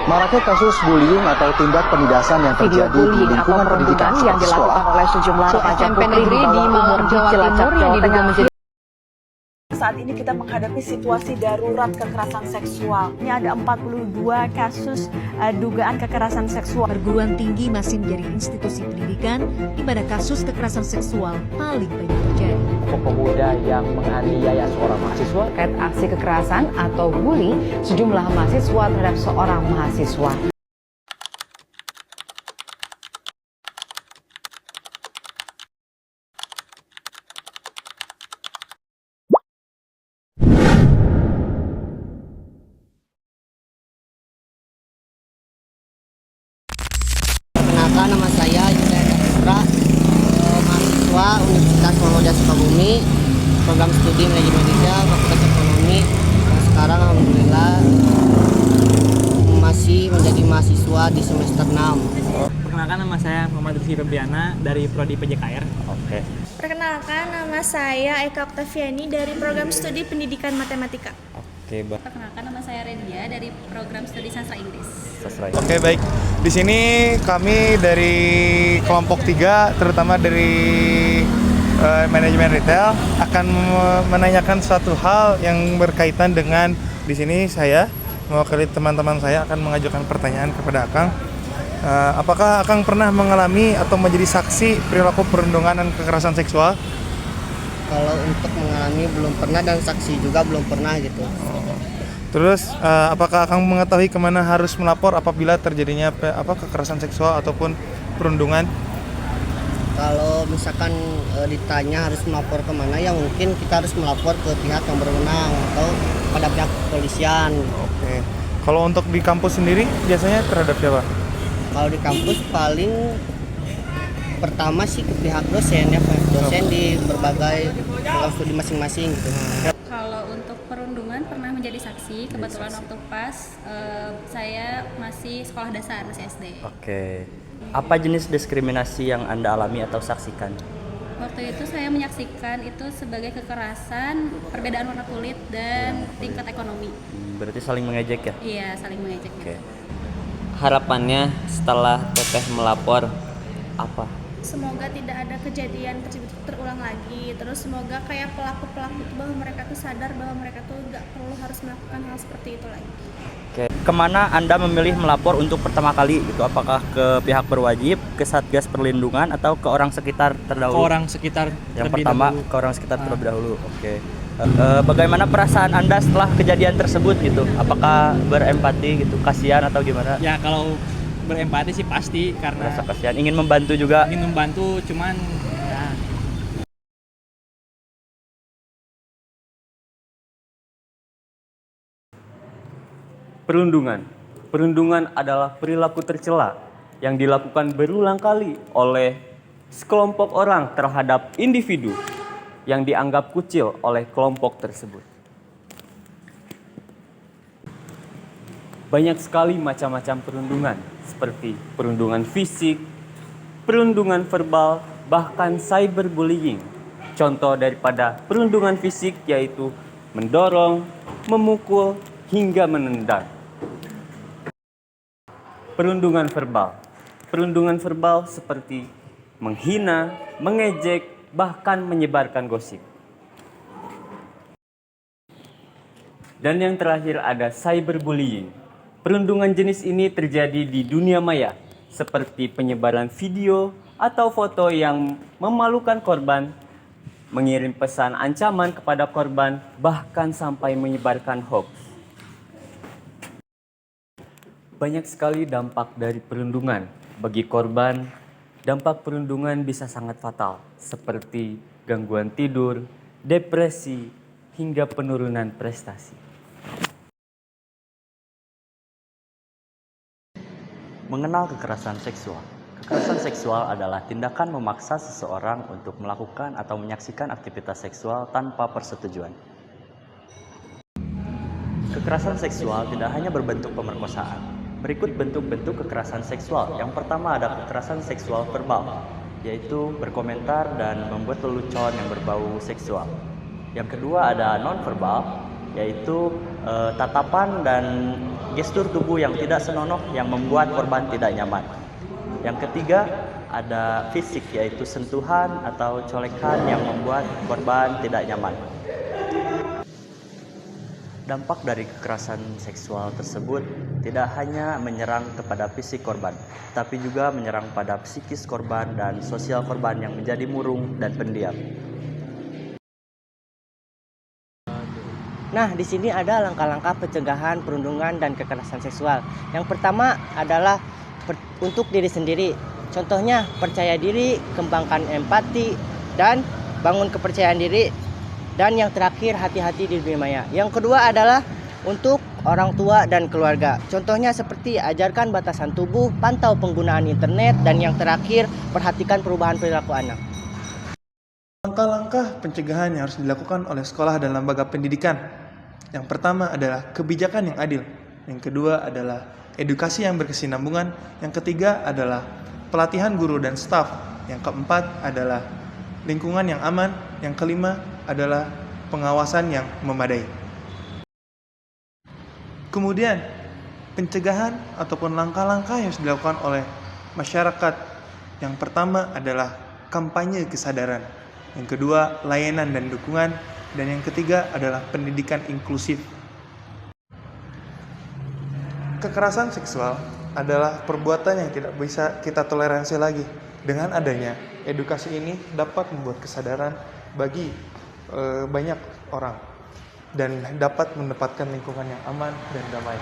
Maraknya kasus bullying atau tindak penindasan yang terjadi di lingkungan pendidikan yang dilakukan oleh sejumlah remaja putri di bawah umur di Cilacap, Jawa Tengah menjadi. Saat ini kita menghadapi situasi darurat kekerasan seksual. Ini ada 42 kasus dugaan kekerasan seksual. Perguruan tinggi masih menjadi institusi pendidikan di mana kasus kekerasan seksual paling banyak terjadi. Pemuda yang menganiaya seorang mahasiswa Terkait aksi kekerasan atau bully sejumlah mahasiswa terhadap seorang mahasiswa. Perkenalkan, nama saya Yuda Putra, mahasiswa Universitas Muhammadiyah Sukabumi, program studi manajemen Indonesia, Fakultas Ekonomi. Dan sekarang alhamdulillah masih menjadi mahasiswa di semester 6. Perkenalkan, nama saya Muhammad Rizky Febriana dari Prodi PJKR. Oke. Perkenalkan, nama saya Eka Oktaviani dari program studi Pendidikan Matematika. Perkenalkan, nama saya Redia dari program studi Sastra Inggris. Oke, baik. Di sini kami dari kelompok 3, terutama dari manajemen retail, akan menanyakan suatu hal yang berkaitan dengan di sini saya mewakili teman-teman saya akan mengajukan pertanyaan kepada Akang. Apakah Akang pernah mengalami atau menjadi saksi perilaku perundungan dan kekerasan seksual? Kalau untuk mengalami belum pernah dan saksi juga belum pernah gitu. Terus apakah Akang mengetahui kemana harus melapor apabila terjadinya kekerasan seksual ataupun perundungan? Kalau misalkan ditanya harus melapor kemana, ya mungkin kita harus melapor ke pihak yang berwenang atau pada pihak kepolisian. Oke. Kalau untuk di kampus sendiri biasanya terhadap siapa? Kalau di kampus paling pertama sih ke pihak dosen ya, dosen di berbagai program studi masing-masing gitu. Kalau untuk perundungan pernah menjadi saksi, kebetulan waktu pas saya masih sekolah dasar, masih SD. Oke. Apa jenis diskriminasi yang Anda alami atau saksikan? Waktu itu saya menyaksikan itu sebagai kekerasan, perbedaan warna kulit dan tingkat ekonomi. Berarti saling mengejek ya? Iya, saling mengejek. Oke. Harapannya setelah Teteh melapor apa? Semoga tidak ada kejadian tersebut terulang lagi. Terus semoga kayak pelaku-pelaku itu bahwa mereka tuh sadar bahwa mereka tuh nggak perlu harus melakukan hal seperti itu lagi. Oke. Kemana Anda memilih melapor untuk pertama kali gitu? Apakah ke pihak berwajib, ke Satgas Perlindungan, atau ke orang sekitar terdahulu? Ke orang sekitar Yang terlebih pertama dahulu. ke orang sekitar terlebih dahulu. Oke. Bagaimana perasaan Anda setelah kejadian tersebut gitu? Apakah berempati gitu, kasihan atau gimana? Ya, kalau berempati sih pasti karena Rasa kasihan, ingin membantu juga. ingin membantu, cuman ya Perundungan. Perundungan adalah perilaku tercela yang dilakukan berulang kali oleh sekelompok orang terhadap individu yang dianggap kecil oleh kelompok tersebut. Banyak sekali macam-macam perundungan, seperti perundungan fisik, perundungan verbal, bahkan cyberbullying. Contoh daripada perundungan fisik yaitu mendorong, memukul, hingga menendang. Perundungan verbal. Perundungan verbal seperti menghina, mengejek, bahkan menyebarkan gosip. Dan yang terakhir ada cyberbullying. Perundungan jenis ini terjadi di dunia maya, seperti penyebaran video atau foto yang memalukan korban, mengirim pesan ancaman kepada korban, bahkan sampai menyebarkan hoax. Banyak sekali dampak dari perundungan. Bagi korban, dampak perundungan bisa sangat fatal, seperti gangguan tidur, depresi, hingga penurunan prestasi. Mengenal kekerasan seksual. Kekerasan seksual adalah tindakan memaksa seseorang untuk melakukan atau menyaksikan aktivitas seksual tanpa persetujuan. Kekerasan seksual tidak hanya berbentuk pemerkosaan. Berikut bentuk-bentuk kekerasan seksual. Yang pertama ada kekerasan seksual verbal, yaitu berkomentar dan membuat lelucon yang berbau seksual. Yang kedua ada non-verbal, yaitu tatapan dan gestur tubuh yang tidak senonoh yang membuat korban tidak nyaman. Yang ketiga, ada fisik, yaitu sentuhan atau colekan yang membuat korban tidak nyaman. Dampak dari kekerasan seksual tersebut tidak hanya menyerang kepada fisik korban, tapi juga menyerang pada psikis korban dan sosial korban yang menjadi murung dan pendiam. Nah, di sini ada langkah-langkah pencegahan perundungan dan kekerasan seksual. Yang pertama adalah untuk diri sendiri. Contohnya, percaya diri, kembangkan empati, dan bangun kepercayaan diri. Dan yang terakhir, hati-hati di dunia maya. Yang kedua adalah untuk orang tua dan keluarga. Contohnya seperti ajarkan batasan tubuh, pantau penggunaan internet, dan yang terakhir, perhatikan perubahan perilaku anak. Langkah-langkah pencegahan yang harus dilakukan oleh sekolah dan lembaga pendidikan. Yang pertama adalah kebijakan yang adil. Yang kedua adalah edukasi yang berkesinambungan. Yang ketiga adalah pelatihan guru dan staf. Yang keempat adalah lingkungan yang aman. Yang kelima adalah pengawasan yang memadai. Kemudian, pencegahan ataupun langkah-langkah yang harus dilakukan oleh masyarakat. Yang pertama adalah kampanye kesadaran. Yang kedua, layanan dan dukungan. Dan yang ketiga adalah pendidikan inklusif. Kekerasan seksual adalah perbuatan yang tidak bisa kita toleransi lagi. Dengan adanya edukasi ini dapat membuat kesadaran bagi banyak orang dan dapat mendapatkan lingkungan yang aman dan damai.